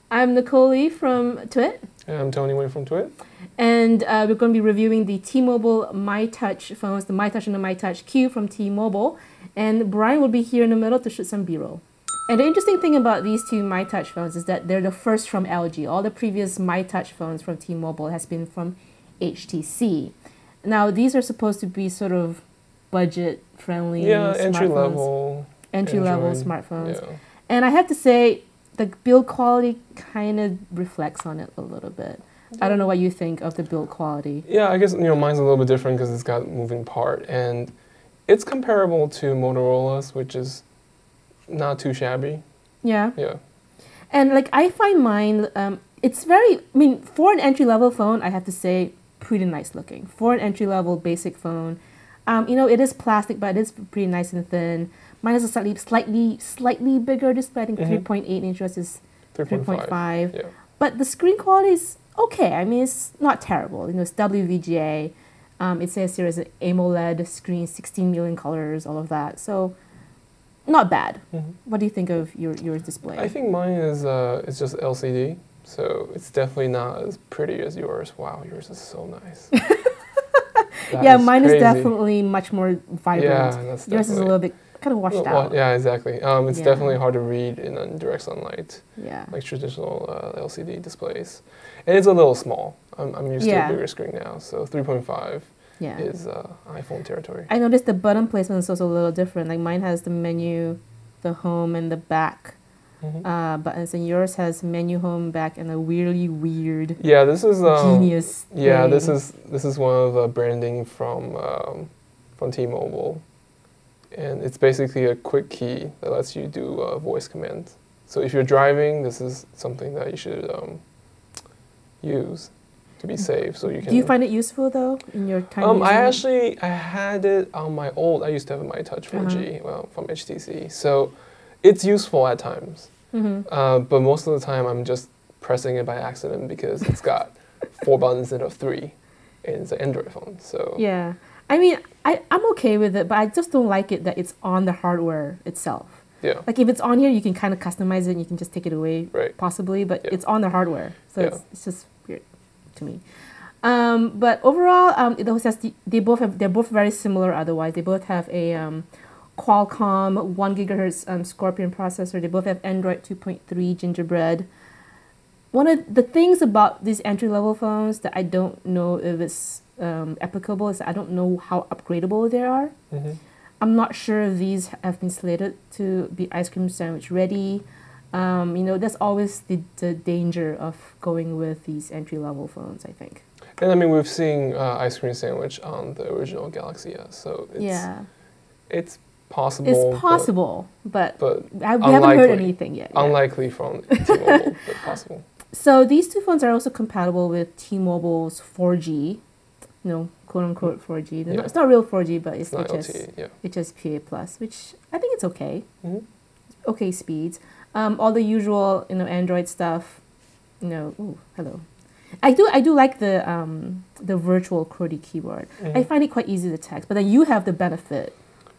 I'm Nicole Lee from Twit. And I'm Tony Wayne from Twit. And we're going to be reviewing the T-Mobile MyTouch phones, the MyTouch and the MyTouch Q from T-Mobile. And Brian will be here in the middle to shoot some B-roll. And the interesting thing about these two MyTouch phones is that they're the first from LG. All the previous MyTouch phones from T-Mobile has been from HTC. Now, these are supposed to be sort of budget-friendly entry-level smartphones. Yeah. And I have to say, the build quality kind of reflects on it a little bit. I don't know what you think of the build quality. Yeah, I guess mine's a little bit different because it's got moving part, and it's comparable to Motorola's, which is not too shabby. Yeah. Yeah. And like I find mine, it's very. I mean, for an entry-level phone, I have to say, pretty nice looking. For an entry-level basic phone, it is plastic, but it is pretty nice and thin. Mine is a slightly bigger display. I think 3.8 inches is 3.5. Yeah. But the screen quality is okay. I mean, it's not terrible. It's WVGA. It says here is an AMOLED screen, 16 million colors, all of that. So, not bad. What do you think of your display? I think mine is it's just LCD, so it's definitely not as pretty as yours. Wow, yours is so nice. Yeah, mine is definitely much more vibrant. Yeah, that's yours is a little bit kind of washed out. Yeah, exactly. It's definitely hard to read in direct sunlight. Yeah. Like traditional LCD displays. And it's a little small. I'm used to a bigger screen now, so 3.5 is iPhone territory. I noticed the button placement is also a little different. Like mine has the menu, the home, and the back buttons, and yours has menu, home, back, and a really weird. Yeah, this is genius. Yeah, thing. this is one of the branding from T-Mobile. And it's basically a quick key that lets you do voice commands. So if you're driving, this is something that you should use to be safe. So you can. Do you find it useful though in your time? I had it on my old. I used to have a MyTouch 4G, from HTC. So it's useful at times. But most of the time, I'm just pressing it by accident because it's got 4 buttons instead of 3, and it's an Android phone. So yeah. I mean, I'm okay with it, but I just don't like it that it's on the hardware itself. Yeah. Like if it's on here, you can kind of customize it and you can just take it away, possibly, but it's on the hardware. So it's just weird to me. But overall, they're both very similar otherwise. They both have a Qualcomm 1 gigahertz Scorpion processor. They both have Android 2.3 Gingerbread. One of the things about these entry-level phones that I don't know if it's applicable is I don't know how upgradable they are. I'm not sure if these have been slated to be ice cream sandwich ready. That's always the danger of going with these entry-level phones, I think. And I mean, we've seen ice cream sandwich on the original Galaxy S, so it's possible. It's possible, but we haven't heard anything yet. Unlikely from T-Mobile, but possible. So these two phones are also compatible with T-Mobile's 4G, quote-unquote 4G. It's not real 4G, but it's HSPA+, which I think it's okay. Okay speeds. All the usual, Android stuff. Ooh, hello. I do like the virtual QWERTY keyboard. I find it quite easy to text, but then you have the benefit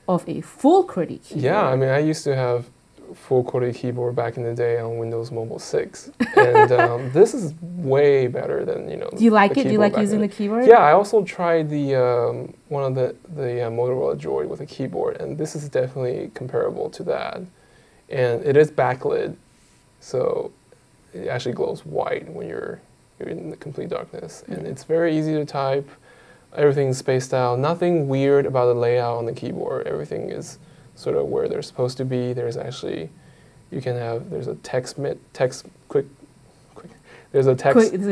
of a full QWERTY keyboard. Yeah, I mean, I used to have full QWERTY keyboard back in the day on Windows Mobile 6, and this is way better than Do you like it? Do you like using the keyboard? Yeah, I also tried the one of the Motorola Droid with a keyboard, and this is definitely comparable to that. And it is backlit, so it actually glows white when you're in the complete darkness, and it's very easy to type. Everything's spaced out. Nothing weird about the layout on the keyboard. Everything is sort of where they're supposed to be. There's actually, there's a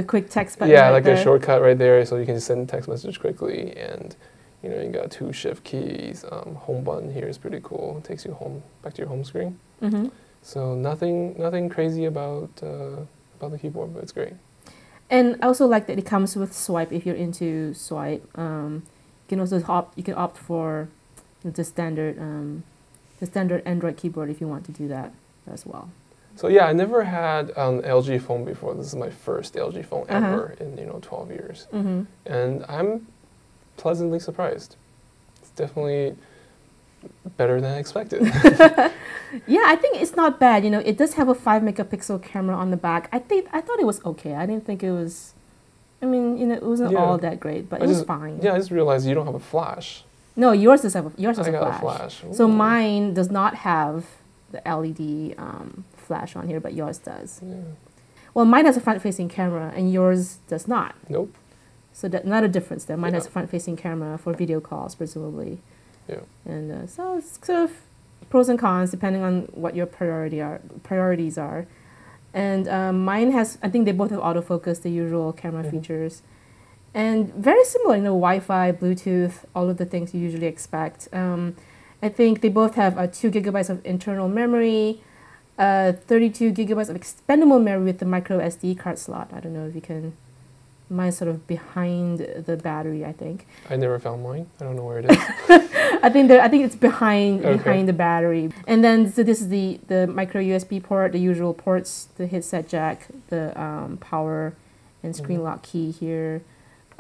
quick text button. Yeah, like a shortcut right there, so you can just send a text message quickly. And you got 2 shift keys. Home button here is pretty cool. It takes you back to your home screen. So nothing crazy about the keyboard, but it's great. And I also like that it comes with swipe if you're into swipe. You can also opt for the standard Android keyboard if you want to do that as well. So yeah, I never had an LG phone before. This is my first LG phone ever in 12 years, and I'm pleasantly surprised. It's definitely better than I expected. Yeah, I think it's not bad. You know, it does have a 5-megapixel camera on the back. I thought it was okay. I didn't think it was. I mean, you know, it wasn't all that great, but it was fine. Yeah, I just realized you don't have a flash. No, yours has a flash. A flash. So mine does not have the LED flash on here, but yours does. Yeah. Well, mine has a front-facing camera, and yours does not. Nope. So not a difference there. Mine has a front-facing camera for video calls, presumably. Yeah. And so it's sort of pros and cons depending on what your priorities are. And mine has, I think they both have autofocus, the usual camera features. And very similar, you know, Wi-Fi, Bluetooth, all of the things you usually expect. I think they both have 2 gigabytes of internal memory, 32 gigabytes of expendable memory with the micro SD card slot. I don't know if you can. Mine's sort of behind the battery, I think. I never found mine. I don't know where it is. I think it's behind the battery. And then so this is the micro USB port, the usual ports, the headset jack, the power and screen lock key here.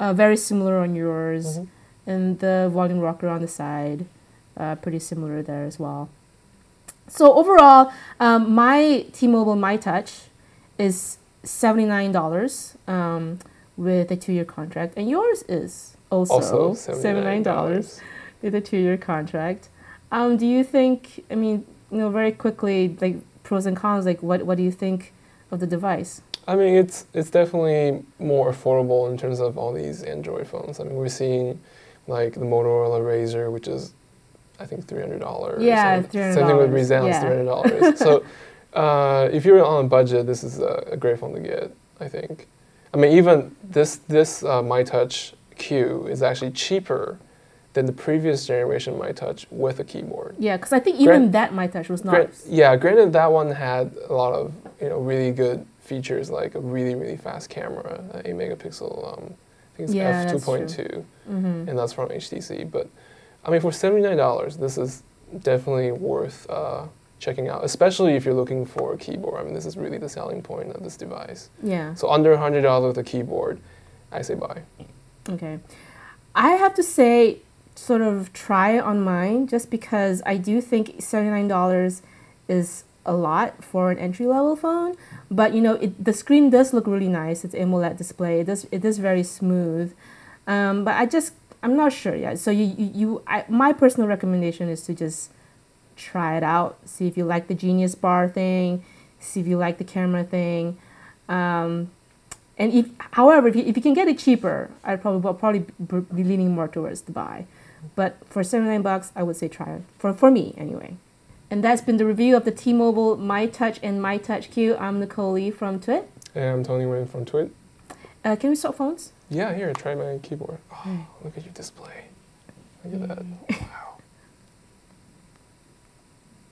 Very similar on yours. And the volume rocker on the side, pretty similar there as well. So overall, my T-Mobile MyTouch is $79 with a 2-year contract, and yours is also $79 with a 2-year contract. Do you think? I mean, you know, very quickly, like pros and cons. Like, what do you think of the device? I mean, it's definitely more affordable in terms of all these Android phones. I mean, we're seeing like the Motorola Razr, which is I think $300. Yeah, $300. Same thing with Resound, $300. So if you're on a budget, this is a great phone to get, I think. I mean, even this MyTouch Q is actually cheaper than the previous generation MyTouch with a keyboard. Yeah, because I think even that MyTouch was not. Granted, that one had a lot of really good features like a really fast camera, 8 megapixel. I think it's f2.2, and that's from HTC. But I mean, for $79, this is definitely worth checking out, especially if you're looking for a keyboard. I mean, this is really the selling point of this device. Yeah. So under $100 with a keyboard, I say buy. Okay. I have to say, sort of try it on mine, just because I do think $79 is a lot for an entry-level phone. But you know, the screen does look really nice. It's AMOLED display. It is very smooth. But I'm not sure yet. So my personal recommendation is to just try it out. See if you like the Genius Bar thing. See if you like the camera thing. And however, if you can get it cheaper, I'd probably be leaning more towards the buy. But for $79, I would say try it. For me, anyway. And that's been the review of the T-Mobile MyTouch and MyTouch Q. I'm Nicole Lee from Twit. And I'm Tony Nguyen from Twit. Can we swap phones? Yeah, here, try my keyboard. Oh, look at your display. Look at that. Wow.